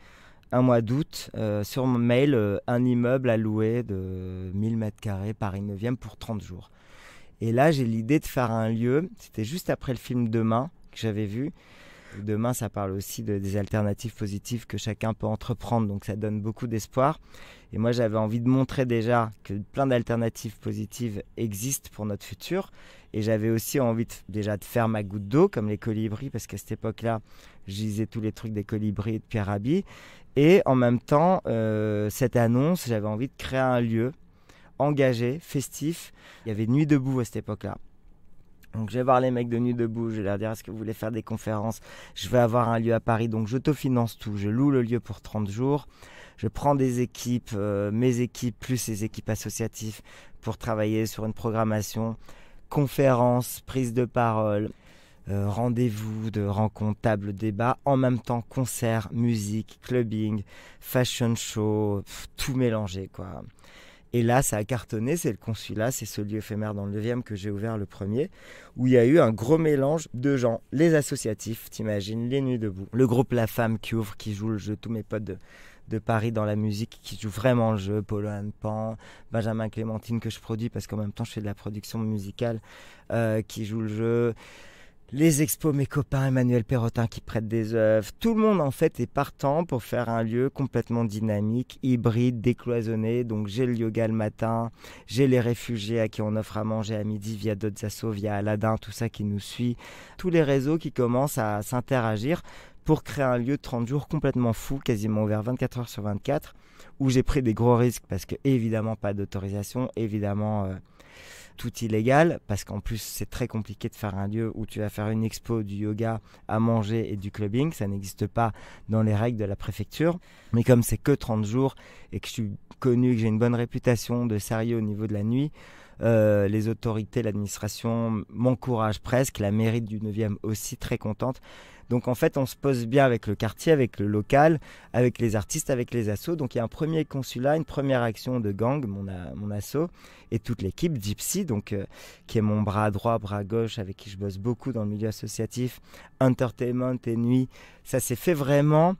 Speaker 2: un mois d'août, sur mon mail, un immeuble à louer de 1000 m² Paris 9e pour 30 jours. Et là, j'ai l'idée de faire un lieu. C'était juste après le film Demain que j'avais vu. Demain, ça parle aussi des alternatives positives que chacun peut entreprendre. Donc, ça donne beaucoup d'espoir. Et moi, j'avais envie de montrer déjà que plein d'alternatives positives existent pour notre futur. Et j'avais aussi envie déjà de faire ma goutte d'eau, comme les colibris, parce qu'à cette époque-là, je lisais tous les trucs des colibris et de Pierre Rabhi. Et en même temps, cette annonce, j'avais envie de créer un lieu engagé, festif. Il y avait Nuit debout à cette époque-là. Donc je vais voir les mecs de Nuit debout, je vais leur dire est-ce que vous voulez faire des conférences? Je vais avoir un lieu à Paris, donc j'autofinance tout. Je loue le lieu pour 30 jours. Je prends des équipes, mes équipes plus les équipes associatives pour travailler sur une programmation, conférences, prises de parole, rendez-vous de rencontres, tables, débats, en même temps concerts, musique, clubbing, fashion show, tout mélangé quoi. Et là, ça a cartonné, c'est le consulat, c'est ce lieu éphémère dans le 9e que j'ai ouvert le premier, où il y a eu un gros mélange de gens. Les associatifs, t'imagines, les Nuits debout, le groupe La Femme qui ouvre, qui joue le jeu, tous mes potes de Paris dans la musique, qui jouent vraiment le jeu, Polo Pan, Benjamin Clémentine que je produis, parce qu'en même temps je fais de la production musicale, qui joue le jeu. Les expos, mes copains, Emmanuel Perrotin qui prête des œuvres. Tout le monde en fait est partant pour faire un lieu complètement dynamique, hybride, décloisonné. Donc j'ai le yoga le matin, j'ai les réfugiés à qui on offre à manger à midi via d'autres assos, via Aladdin, tout ça qui nous suit. Tous les réseaux qui commencent à s'interagir pour créer un lieu de 30 jours complètement fou, quasiment ouvert 24 heures sur 24, où j'ai pris des gros risques parce que évidemment pas d'autorisation, évidemment... tout illégal, parce qu'en plus c'est très compliqué de faire un lieu où tu vas faire une expo du yoga, à manger et du clubbing, ça n'existe pas dans les règles de la préfecture, mais comme c'est que 30 jours et que je suis connu, que j'ai une bonne réputation de sérieux au niveau de la nuit, les autorités, l'administration m'encouragent presque, la mairie du 9e aussi très contente. Donc en fait on se pose bien avec le quartier, avec le local, avec les artistes, avec les assos. Donc il y a un premier consulat, une première action de gang, mon asso, et toute l'équipe, Gypsy, donc, qui est mon bras droit, bras gauche, avec qui je bosse beaucoup dans le milieu associatif, entertainment et nuit. Ça s'est fait vraiment,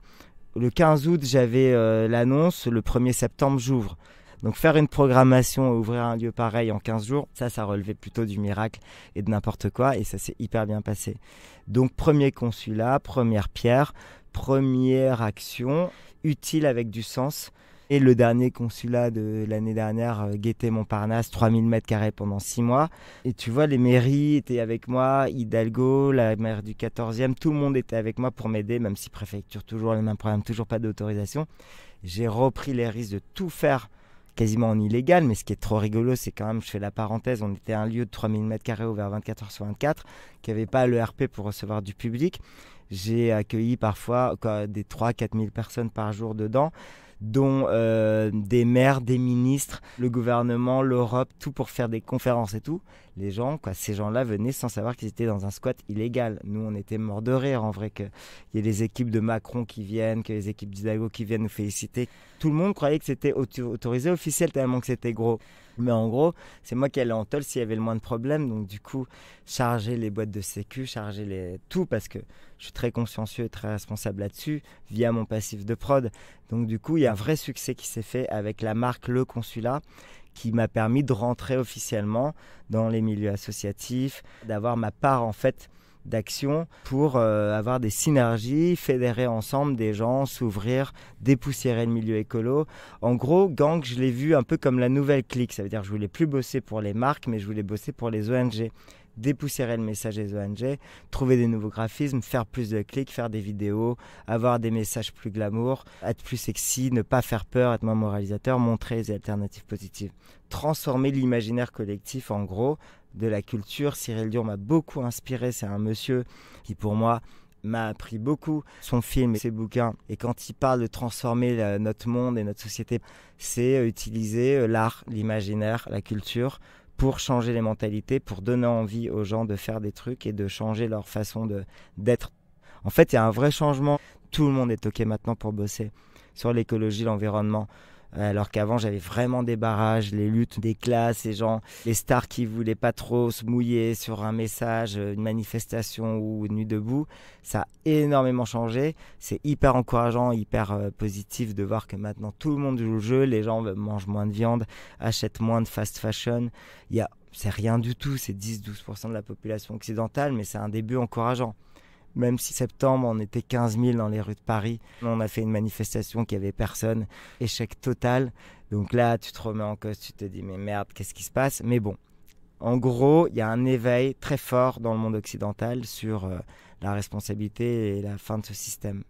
Speaker 2: le 15 août j'avais l'annonce, le 1er septembre j'ouvre. Donc faire une programmation, ouvrir un lieu pareil en 15 jours, ça relevait plutôt du miracle et de n'importe quoi, et ça s'est hyper bien passé. Donc premier consulat, première pierre, première action, utile avec du sens. Et le dernier consulat de l'année dernière, Gaîté-Montparnasse, 3000 m² pendant 6 mois. Et tu vois, les mairies étaient avec moi, Hidalgo, la maire du 14e, tout le monde était avec moi pour m'aider, même si préfecture, toujours les mêmes problèmes, toujours pas d'autorisation. J'ai repris les risques de tout faire quasiment en illégal, mais ce qui est trop rigolo, c'est quand même, je fais la parenthèse, on était un lieu de 3000 m² ouvert 24 heures sur 24, qui n'avait pas le RP pour recevoir du public. J'ai accueilli parfois des 3-4 000 personnes par jour dedans, dont des maires, des ministres, le gouvernement, l'Europe, tout pour faire des conférences et tout. Les gens, ces gens-là venaient sans savoir qu'ils étaient dans un squat illégal. Nous, on était morts de rire en vrai qu'il y ait les équipes de Macron qui viennent, que les équipes d'Hidalgo qui viennent nous féliciter. Tout le monde croyait que c'était autorisé officiel tellement que c'était gros. Mais en gros, c'est moi qui allais en tôle s'il y avait le moins de problèmes. Donc du coup, charger les boîtes de sécu, charger tout, parce que je suis très consciencieux et très responsable là-dessus, via mon passif de prod. Donc du coup, il y a un vrai succès qui s'est fait avec la marque Le Consulat, qui m'a permis de rentrer officiellement dans les milieux associatifs, d'avoir ma part en fait d'action pour avoir des synergies, fédérer ensemble des gens, s'ouvrir, dépoussiérer le milieu écolo. En gros, Gang, je l'ai vu un peu comme la nouvelle clique. Ça veut dire que je voulais plus bosser pour les marques, mais je voulais bosser pour les ONG. Dépoussiérer le message des ONG, trouver des nouveaux graphismes, faire plus de clics, faire des vidéos, avoir des messages plus glamour, être plus sexy, ne pas faire peur, être moins moralisateur, montrer les alternatives positives. Transformer l'imaginaire collectif, en gros, de la culture. Cyril Dion m'a beaucoup inspiré, c'est un monsieur qui pour moi m'a appris beaucoup, son film et ses bouquins. Et quand il parle de transformer notre monde et notre société, c'est utiliser l'art, l'imaginaire, la culture pour changer les mentalités, pour donner envie aux gens de faire des trucs et de changer leur façon d'être. En fait, il y a un vrai changement. Tout le monde est OK maintenant pour bosser sur l'écologie, l'environnement. Alors qu'avant, j'avais vraiment des barrages, les luttes des classes, les stars qui voulaient pas trop se mouiller sur un message, une manifestation ou une nuit debout. Ça a énormément changé. C'est hyper encourageant, hyper positif de voir que maintenant tout le monde joue le jeu. Les gens mangent moins de viande, achètent moins de fast fashion. C'est rien du tout, c'est 10-12% de la population occidentale, mais c'est un début encourageant. Même si septembre, on était 15 000 dans les rues de Paris. On a fait une manifestation qui avait personne. Échec total. Donc là, tu te remets en cause, tu te dis, mais merde, qu'est-ce qui se passe? Mais bon, en gros, il y a un éveil très fort dans le monde occidental sur la responsabilité et la fin de ce système.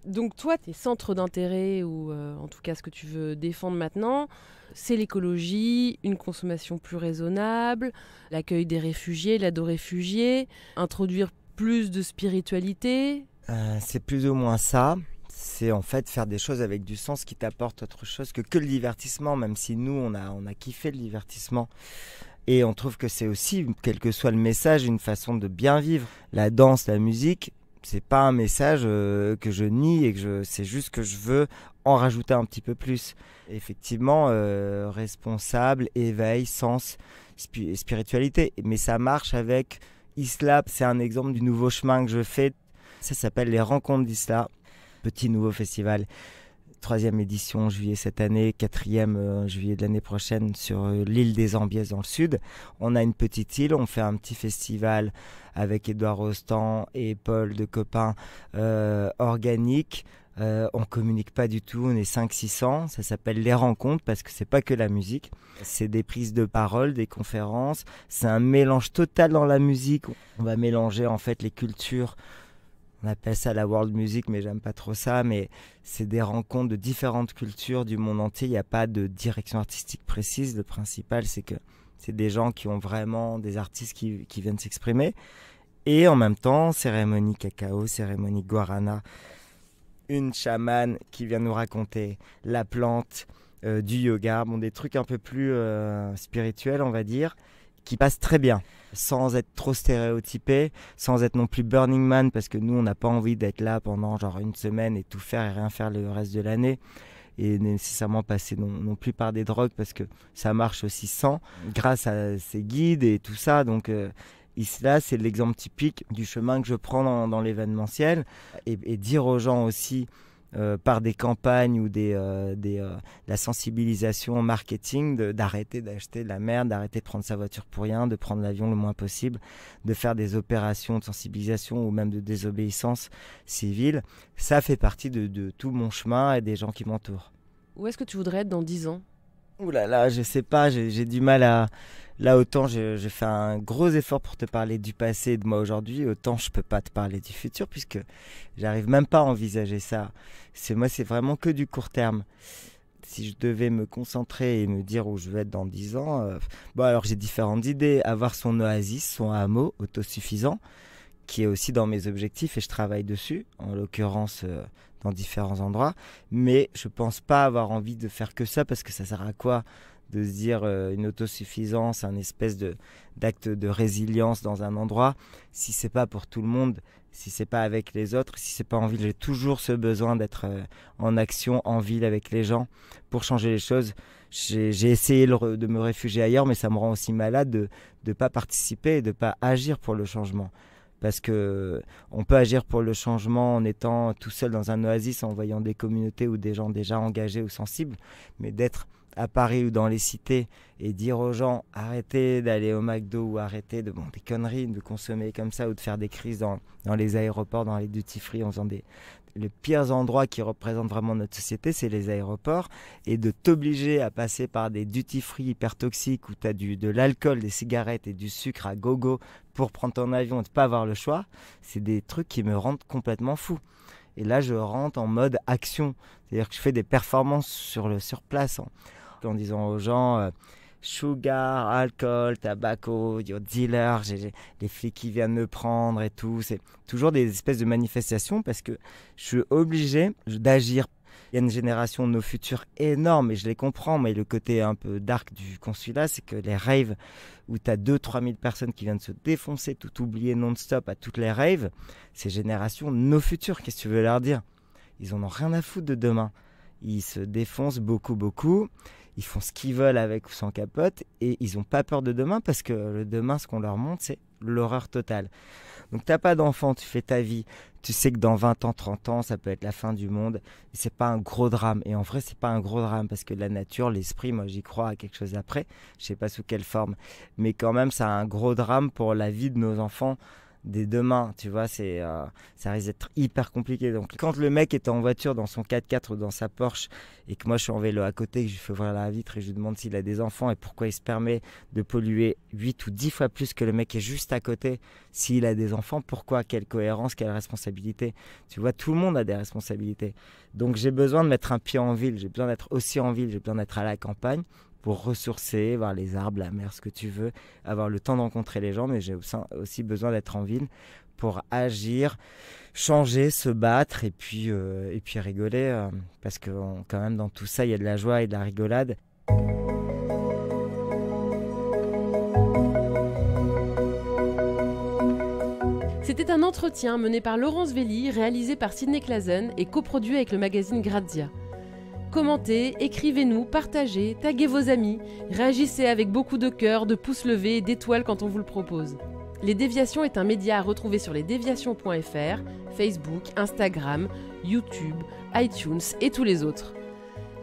Speaker 1: Donc toi, tes centres d'intérêt, ou en tout cas ce que tu veux défendre maintenant, c'est l'écologie, une consommation plus raisonnable, l'accueil des réfugiés, l'aide aux réfugiés, introduire plus de spiritualité.
Speaker 2: C'est plus ou moins ça. c'est en fait faire des choses avec du sens qui t'apportent autre chose que le divertissement, même si nous, on a kiffé le divertissement. Et on trouve que c'est aussi, quel que soit le message, une façon de bien vivre. La danse, la musique, c'est pas un message que je nie et c'est juste que je veux en rajouter un petit peu plus. Effectivement, responsable, éveil, sens, spiritualité. Mais ça marche avec Isla. C'est un exemple du nouveau chemin que je fais. Ça s'appelle les Rencontres d'Isla. Petit nouveau festival. 3e édition juillet cette année, 4e juillet de l'année prochaine sur l'île des Ambiès dans le sud. On a une petite île, on fait un petit festival avec Édouard Rostand et Paul de Copain organique. On communique pas du tout, on est 500-600, ça s'appelle les rencontres parce que c'est pas que la musique, c'est des prises de parole, des conférences, c'est un mélange total dans la musique. On va mélanger en fait les cultures. On appelle ça la world music, mais j'aime pas trop ça. Mais c'est des rencontres de différentes cultures du monde entier. Il n'y a pas de direction artistique précise. Le principal, c'est que c'est des gens qui ont vraiment des artistes qui viennent s'exprimer. Et en même temps, cérémonie cacao, cérémonie guarana. Une chamane qui vient nous raconter la plante, du yoga. Bon, des trucs un peu plus spirituels, on va dire, qui passent très bien, sans être trop stéréotypé, sans être non plus Burning Man, parce que nous, on n'a pas envie d'être là pendant genre une semaine et tout faire et rien faire le reste de l'année, et nécessairement passer non plus par des drogues, parce que ça marche aussi sans, grâce à ces guides et tout ça. Donc Isla, c'est l'exemple typique du chemin que je prends dans l'événementiel, et dire aux gens aussi, par des campagnes ou la sensibilisation marketing, d'arrêter d'acheter de la merde, d'arrêter de prendre sa voiture pour rien, de prendre l'avion le moins possible, de faire des opérations de sensibilisation ou même de désobéissance civile. Ça fait partie de tout mon chemin et des gens qui m'entourent.
Speaker 1: Où est-ce que tu voudrais être dans 10 ans ?
Speaker 2: Ouh là là, je sais pas, j'ai du mal à... Là, autant j'ai fait un gros effort pour te parler du passé et de moi aujourd'hui, autant je peux pas te parler du futur, puisque j'arrive même pas à envisager ça. Moi, c'est vraiment que du court terme. Si je devais me concentrer et me dire où je veux être dans 10 ans, bon, alors j'ai différentes idées. Avoir son oasis, son hameau autosuffisant, qui est aussi dans mes objectifs et je travaille dessus, en l'occurrence dans différents endroits. Mais je pense pas avoir envie de faire que ça, parce que ça sert à quoi de se dire une autosuffisance, un espèce d'acte de résilience dans un endroit, si c'est pas pour tout le monde, si c'est pas avec les autres, si c'est pas en ville. J'ai toujours ce besoin d'être en action, en ville avec les gens pour changer les choses. J'ai essayé de me réfugier ailleurs, mais ça me rend aussi malade de ne pas participer et de ne pas agir pour le changement. Parce que on peut agir pour le changement en étant tout seul dans un oasis, en voyant des communautés ou des gens déjà engagés ou sensibles, mais d'être à Paris ou dans les cités et dire aux gens arrêtez d'aller au McDo ou arrêtez des conneries, de consommer comme ça ou de faire des crises dans les aéroports, dans les duty free, en faisant les pires endroits qui représentent vraiment notre société, c'est les aéroports, et de t'obliger à passer par des duty free hyper toxiques où tu as de l'alcool, des cigarettes et du sucre à gogo pour prendre ton avion et de pas avoir le choix, c'est des trucs qui me rendent complètement fou. Et là, je rentre en mode action, c'est-à-dire que je fais des performances sur place en disant aux gens sugar, alcool, tobacco, your dealer, j'ai les flics qui viennent me prendre et tout. C'est toujours des espèces de manifestations parce que je suis obligé d'agir. Il y a une génération de nos futurs énorme et je les comprends, mais le côté un peu dark du consulat, c'est que les raves où tu as 2-3 000 personnes qui viennent se défoncer, tout oublier non-stop à toutes les raves, ces générations de nos futurs, qu'est-ce que tu veux leur dire ? Ils en ont rien à foutre de demain. Ils se défoncent beaucoup. Ils font ce qu'ils veulent avec ou sans capote et ils n'ont pas peur de demain parce que le demain, ce qu'on leur montre, c'est l'horreur totale. Donc t'as pas d'enfant, tu fais ta vie, tu sais que dans 20 ans, 30 ans, ça peut être la fin du monde. Et c'est pas un gros drame. Et en vrai, c'est pas un gros drame parce que la nature, l'esprit, moi j'y crois à quelque chose après. Je sais pas sous quelle forme. Mais quand même, ça a un gros drame pour la vie de nos enfants. Dès demain, tu vois, ça risque d'être hyper compliqué. Donc quand le mec est en voiture dans son 4x4 ou dans sa Porsche et que moi je suis en vélo à côté, que je lui fais ouvrir la vitre et je lui demande s'il a des enfants et pourquoi il se permet de polluer 8 ou 10 fois plus que le mec qui est juste à côté, s'il a des enfants, pourquoi, quelle cohérence, quelle responsabilité. Tu vois, tout le monde a des responsabilités. Donc j'ai besoin de mettre un pied en ville, j'ai besoin d'être aussi en ville, j'ai besoin d'être à la campagne pour ressourcer, voir les arbres, la mer, ce que tu veux, avoir le temps de rencontrer les gens, mais j'ai aussi besoin d'être en ville pour agir, changer, se battre et puis rigoler, parce que quand même dans tout ça, il y a de la joie et de la rigolade.
Speaker 1: C'était un entretien mené par Laurence Velli, réalisé par Sidney Clazen et coproduit avec le magazine Grazia. Commentez, écrivez-nous, partagez, taguez vos amis, réagissez avec beaucoup de cœur, de pouces levés et d'étoiles quand on vous le propose. Les Déviations est un média à retrouver sur lesdéviations.fr, Facebook, Instagram, YouTube, iTunes et tous les autres.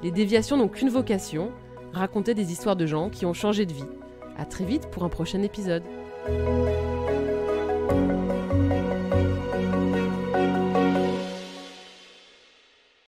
Speaker 1: Les Déviations n'ont qu'une vocation, raconter des histoires de gens qui ont changé de vie. À très vite pour un prochain épisode.